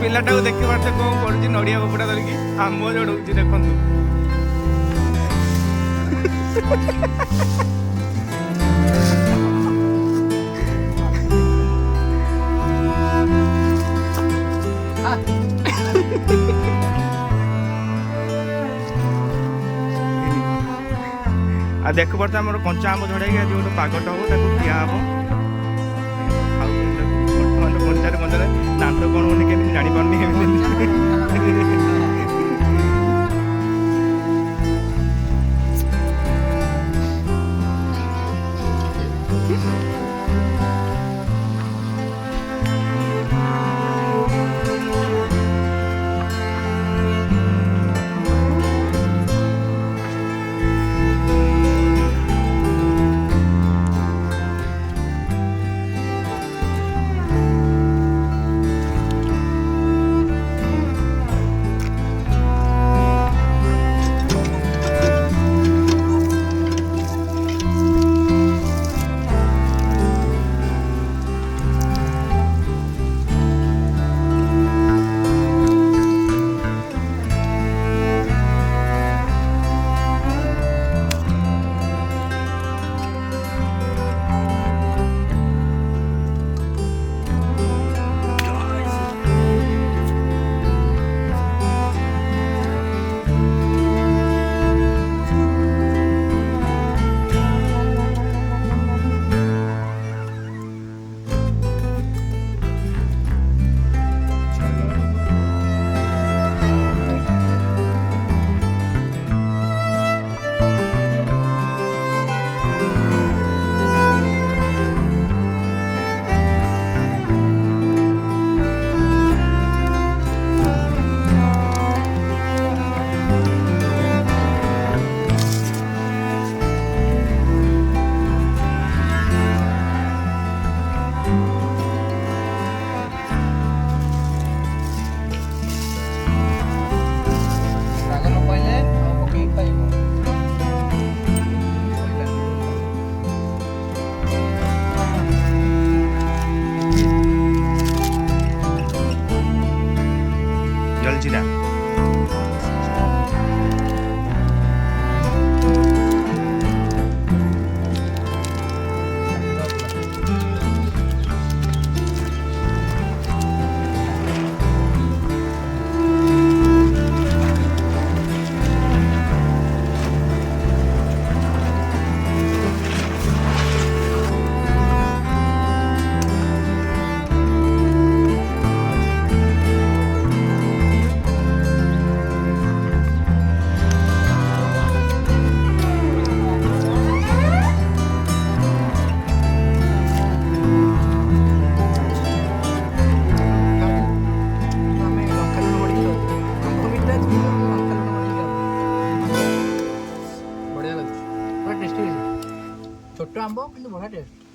ପିଲାଟାକୁ ଦେଖି ପାରୁଛ କଣ କରୁଛି ନଡ଼ିଆ କପଡ଼ା ଧରିକି ଆମ୍ବ ଜଡ଼ଉଛି ଦେଖନ୍ତୁ। ଆଉ ଦେଖ ପାରୁଛ ଆମର କଞ୍ଚା ଆମ୍ବ ଝଡ଼େଇକି ଆଜି ଗୋଟେ ପାଗଟା ହବ ତାକୁ ଖିଆ ହବ। କଞ୍ଚାରେ କଞ୍ଚାରେ ଦାନ୍ତ କଣ ହଉନି କେମିତି ଜାଣିପାରୁନି ଏମିତି। ଜଲଜିରା छोट आंब कि बड़ा टेस्ट।